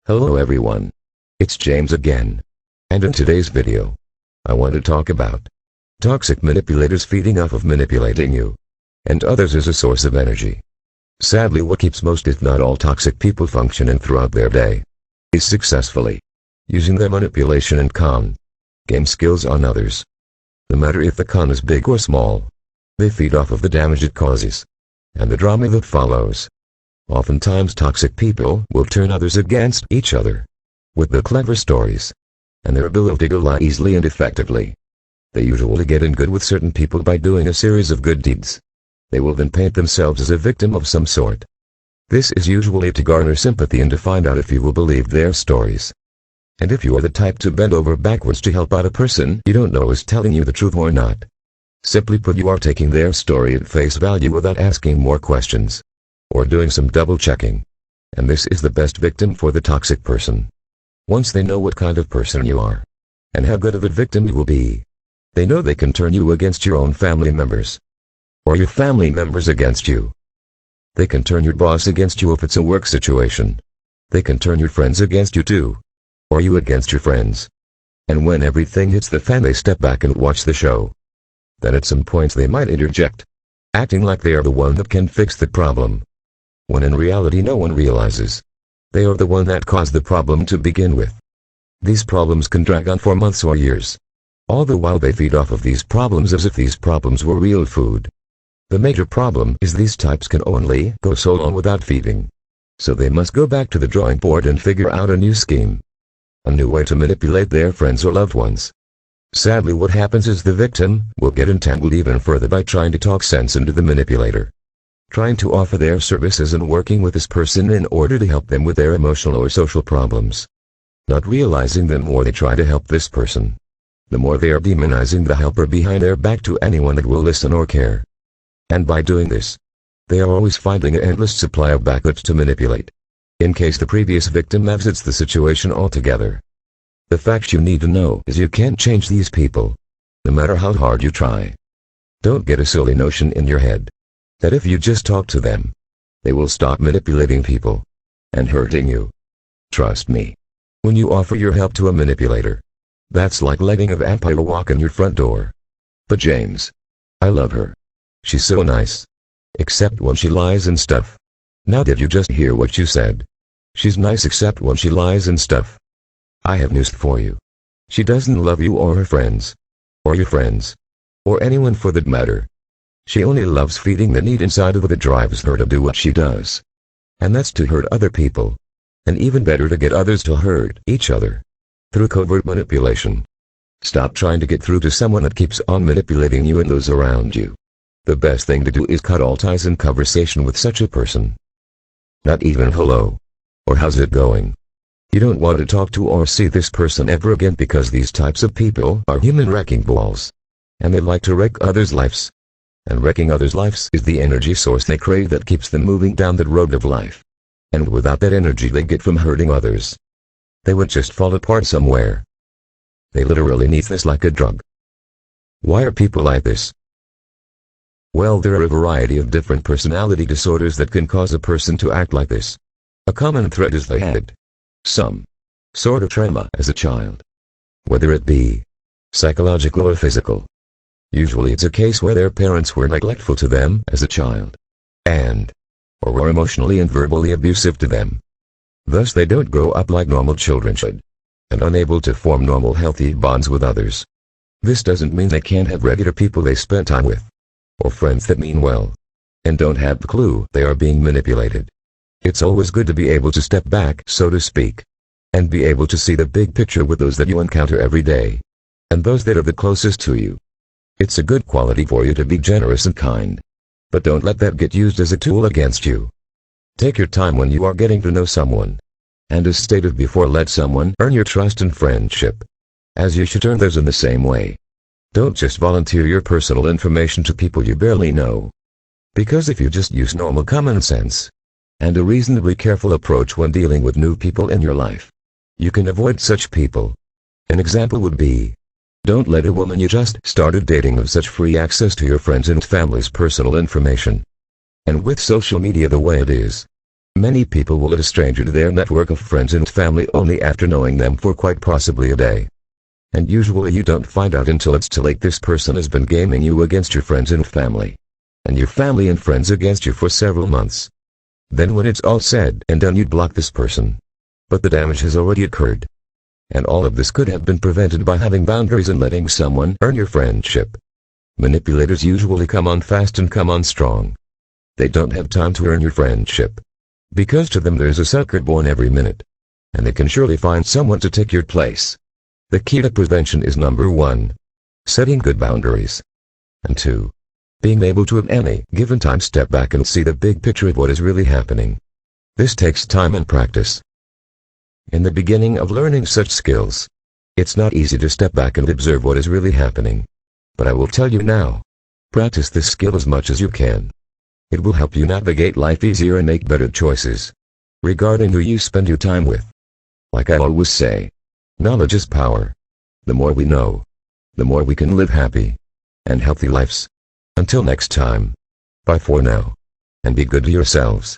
Hello everyone. It's James again. And in today's video, I want to talk about toxic manipulators feeding off of manipulating you and others as a source of energy. Sadly, what keeps most if not all toxic people functioning throughout their day is successfully using their manipulation and con game skills on others. No matter if the con is big or small, they feed off of the damage it causes and the drama that follows. Oftentimes toxic people will turn others against each other with their clever stories and their ability to lie easily and effectively. They usually get in good with certain people by doing a series of good deeds. They will then paint themselves as a victim of some sort. This is usually to garner sympathy and to find out if you will believe their stories. And if you are the type to bend over backwards to help out a person you don't know is telling you the truth or not. Simply put, you are taking their story at face value without asking more questions or doing some double checking. And this is the best victim for the toxic person. Once they know what kind of person you are and how good of a victim you will be, they know they can turn you against your own family members or your family members against you. They can turn your boss against you if it's a work situation. They can turn your friends against you too, or you against your friends. And when everything hits the fan, they step back and watch the show. Then at some points they might interject, acting like they are the one that can fix the problem, when in reality no one realizes they are the one that caused the problem to begin with. These problems can drag on for months or years. All the while they feed off of these problems as if these problems were real food. The major problem is these types can only go so long without feeding. So they must go back to the drawing board and figure out a new scheme, a new way to manipulate their friends or loved ones. Sadly, what happens is the victim will get entangled even further by trying to talk sense into the manipulator, trying to offer their services and working with this person in order to help them with their emotional or social problems. Not realizing the more they try to help this person, the more they are demonizing the helper behind their back to anyone that will listen or care. And by doing this, they are always finding an endless supply of backups to manipulate, in case the previous victim exits the situation altogether. The fact you need to know is you can't change these people, no matter how hard you try. Don't get a silly notion in your head that if you just talk to them, they will stop manipulating people and hurting you. Trust me. When you offer your help to a manipulator, that's like letting a vampire walk in your front door. But James, I love her. She's so nice. Except when she lies and stuff. Now did you just hear what you said? She's nice except when she lies and stuff. I have news for you. She doesn't love you or her friends, or your friends, or anyone for that matter. She only loves feeding the need inside of her that drives her to do what she does. And that's to hurt other people. And even better, to get others to hurt each other through covert manipulation. Stop trying to get through to someone that keeps on manipulating you and those around you. The best thing to do is cut all ties and conversation with such a person. Not even hello, or how's it going. You don't want to talk to or see this person ever again, because these types of people are human wrecking balls. And they like to wreck others' lives. And wrecking others' lives is the energy source they crave that keeps them moving down that road of life. And without that energy they get from hurting others, they would just fall apart somewhere. They literally need this like a drug. Why are people like this? Well, there are a variety of different personality disorders that can cause a person to act like this. A common thread is they had some sort of trauma as a child, whether it be psychological or physical. Usually it's a case where their parents were neglectful to them as a child, or were emotionally and verbally abusive to them. Thus they don't grow up like normal children should, and unable to form normal healthy bonds with others. This doesn't mean they can't have regular people they spend time with, or friends that mean well, and don't have the clue they are being manipulated. It's always good to be able to step back, so to speak, and be able to see the big picture with those that you encounter every day, and those that are the closest to you. It's a good quality for you to be generous and kind, but don't let that get used as a tool against you. Take your time when you are getting to know someone, and as stated before, let someone earn your trust and friendship, as you should earn theirs in the same way. Don't just volunteer your personal information to people you barely know. Because if you just use normal common sense and a reasonably careful approach when dealing with new people in your life, you can avoid such people. An example would be, don't let a woman you just started dating have such free access to your friends and family's personal information. And with social media the way it is, Many people will add a stranger to their network of friends and family only after knowing them for quite possibly a day. And usually you don't find out until it's too late. This person has been gaming you against your friends and family. And your family and friends against you for several months. Then when it's all said and done, you'd block this person. But the damage has already occurred. And all of this could have been prevented by having boundaries and letting someone earn your friendship. Manipulators usually come on fast and come on strong. They don't have time to earn your friendship. Because to them there's a sucker born every minute. And they can surely find someone to take your place. The key to prevention is number 1. Setting good boundaries. And 2. Being able to at any given time step back and see the big picture of what is really happening. This takes time and practice. In the beginning of learning such skills, it's not easy to step back and observe what is really happening. But I will tell you now. Practice this skill as much as you can. It will help you navigate life easier and make better choices regarding who you spend your time with. Like I always say, knowledge is power. The more we know, the more we can live happy and healthy lives. Until next time, bye for now, and be good to yourselves.